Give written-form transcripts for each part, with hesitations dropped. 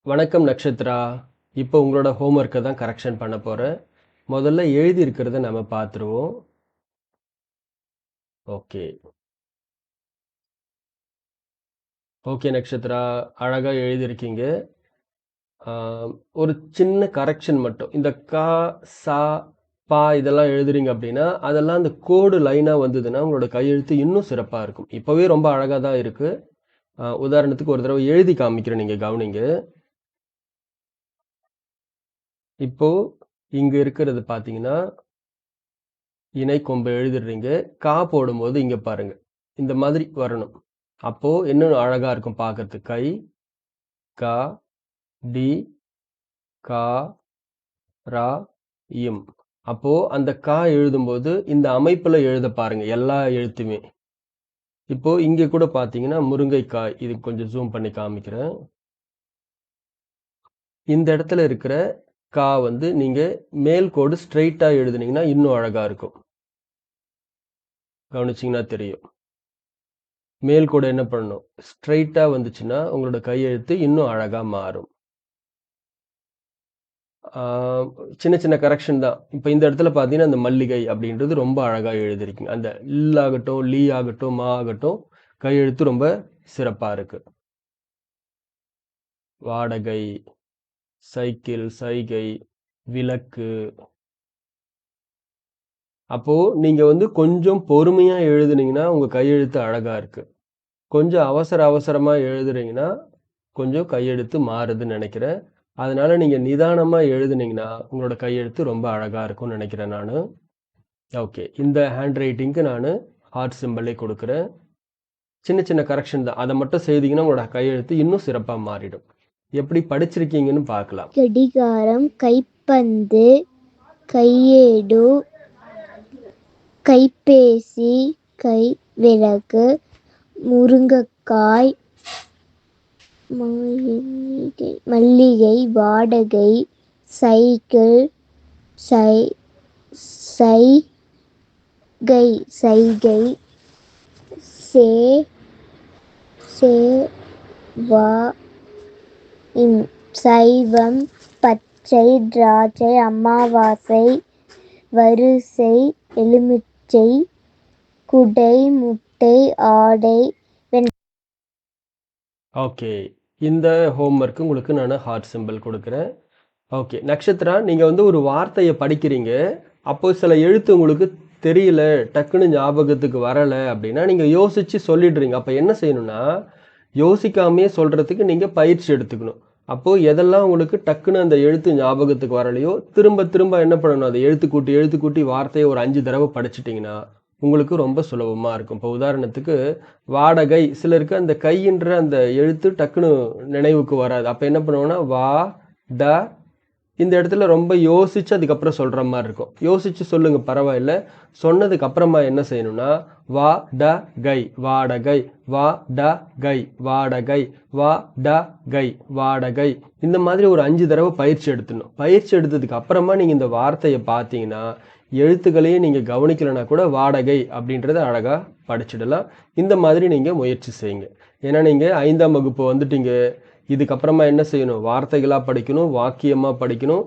வணக்கம் நக்ஷத்ரா. இப்போ உங்களோட ஹோம்ஒர்க்கை தான் கரெக்ஷன் பண்ண போகிறேன். முதல்ல எழுதி இருக்கிறத நம்ம பார்த்துருவோம். ஓகே ஓகே நக்ஷத்ரா, அழகாக எழுதியிருக்கீங்க. ஒரு சின்ன கரெக்ஷன் மட்டும், இந்த கா சா பா இதெல்லாம் எழுதுறீங்க அப்படின்னா அதெல்லாம் அந்த கோடு லைனாக வந்ததுன்னா உங்களோட கையெழுத்து இன்னும் சிறப்பாக இருக்கும். இப்போவே ரொம்ப அழகாக தான் இருக்குது. உதாரணத்துக்கு ஒரு தடவை எழுதி காமிக்கிறேன், நீங்கள் கவனிங்க. இப்போ இங்கே இருக்கிறது பார்த்தீங்கன்னா இணை கொம்பு எழுதிடுறீங்க. கா போடும்போது இங்கே பாருங்க, இந்த மாதிரி வரணும். அப்போ இன்னும் அழகா இருக்கும் பார்க்கறதுக்கு. கை கா டி கா ரா இம். அப்போ அந்த கா எழுதும்போது இந்த அமைப்புல எழுத பாருங்க, எல்லா எழுத்துமே. இப்போ இங்க கூட பார்த்தீங்கன்னா முருங்கைக்காய், இது கொஞ்சம் ஜூம் பண்ணி காமிக்கிறேன். இந்த இடத்துல இருக்கிற கா வந்து நீங்க மேல் கோடு ஸ்ட்ரெயிட்டா எழுதுனீங்கன்னா இன்னும் அழகா இருக்கும். கவனிச்சிங்கன்னா தெரியும். மேல் கோடு என்ன பண்ணணும், ஸ்ட்ரெயிட்டா வந்துச்சுன்னா உங்களோட கையெழுத்து இன்னும் அழகா மாறும். சின்ன சின்ன கரெக்ஷன் தான். இப்போ இந்த இடத்துல பார்த்தீங்கன்னா அந்த மல்லிகை அப்படின்றது ரொம்ப அழகாக எழுதிருக்கீங்க. அந்த ல் ஆகட்டும், லீ ஆகட்டும், மா ஆகட்டும், கையெழுத்து ரொம்ப சிறப்பாக இருக்கு. வாடகை, சைக்கிள், சைகை, விளக்கு. அப்போ நீங்க வந்து கொஞ்சம் பொறுமையா எழுதுனீங்கன்னா உங்க கையெழுத்து அழகா இருக்கு. கொஞ்சம் அவசர அவசரமா எழுதுறீங்கன்னா கொஞ்சம் கையெழுத்து மாறுதுன்னு நினைக்கிறேன். அதனால நீங்க நிதானமா எழுதுனீங்கன்னா உங்களோட கையெழுத்து ரொம்ப அழகா இருக்கும்னு நினைக்கிறேன் நானு. ஓகே, இந்த ஹேண்ட் ரைட்டிங்க்கு நான் ஹார்ட் சிம்பிளே கொடுக்குறேன். சின்ன சின்ன கரெக்ஷன் தான், அதை மட்டும் செய்தீங்கன்னா உங்களோட கையெழுத்து இன்னும் சிறப்பாக மாறிடும். எப்படி படிச்சிருக்கீங்கன்னு பார்க்கலாம். கடிகாரம், கைப்பந்து, கையேடு, கைபேசி, கைவிளக்கு, முருங்கைக்காய், மல்லிகை, வாடகை, சைக்கிள், சைகை, சைவம், பச்சை, திராட்சை, அமாவாசை, வரிசை, எலுமிச்சை, குடை, முட்டை, ஆடை. ஓகே, இந்த ஹோம்ஒர்க் உங்களுக்கு நான் ஹார்ட் சிம்பிள் கொடுக்குறேன். ஓகே நக்ஷத்ரா, நீங்கள் வந்து ஒரு வார்த்தையை படிக்கிறீங்க, அப்போ சில எழுத்து உங்களுக்கு தெரியல, டக்குன்னு ஞாபகத்துக்கு வரலை அப்படின்னா நீங்கள் யோசித்து சொல்லிடுறீங்க. அப்போ என்ன செய்யணும்னா, யோசிக்காமையே சொல்கிறதுக்கு நீங்கள் பயிற்சி எடுத்துக்கணும். அப்போது எதெல்லாம் உங்களுக்கு டக்குன்னு அந்த எழுத்து ஞாபகத்துக்கு வரலையோ திரும்ப திரும்ப என்ன பண்ணணும், அதை எழுத்து கூட்டி வார்த்தையை ஒரு 5 தடவை படிச்சிட்டிங்கன்னா உங்களுக்கு ரொம்ப சுலபமாக இருக்கும். இப்போ உதாரணத்துக்கு வாடகை, சிலருக்கு அந்த கையின்ற அந்த எழுத்து டக்குன்னு நினைவுக்கு வராது. அப்போ என்ன பண்ணுவோன்னா வா ட, இந்த இடத்துல ரொம்ப யோசிச்சு அதுக்கப்புறம் சொல்கிற மாதிரி இருக்கும். யோசிச்சு சொல்லுங்க, பரவாயில்ல. சொன்னதுக்கு அப்புறமா என்ன செய்யணும்னா வா ட கை வாடகை, வா ட கை வாடகை, வா ட கை வாடகை, இந்த மாதிரி ஒரு 5 தடவை பயிற்சி எடுத்துடணும். பயிற்சி எடுத்ததுக்கு அப்புறமா நீங்கள் இந்த வார்த்தையை பார்த்தீங்கன்னா எழுத்துக்களையே நீங்கள் கவனிக்கலைன்னா கூட வாடகை அப்படின்றத அழகாக படிச்சிடலாம். இந்த மாதிரி நீங்கள் முயற்சி செய்யுங்க. ஏன்னா நீங்கள் 5ஆம் வகுப்பு வந்துட்டீங்க. இதுக்கப்புறமா என்ன செய்யணும், வார்த்தைகளாக படிக்கணும், வாக்கியமாக படிக்கணும்,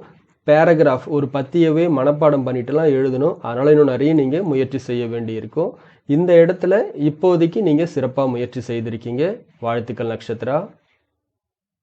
பேராகிராஃப் ஒரு பத்தியவே மனப்பாடம் பண்ணிட்டுலாம் எழுதணும். அதனால் இன்னும் நிறைய நீங்கள் முயற்சி செய்ய வேண்டியிருக்கும். இந்த இடத்துல இப்போதைக்கு நீங்கள் சிறப்பாக முயற்சி செய்திருக்கீங்க. வாழ்த்துக்கள் நக்ஷத்ரா.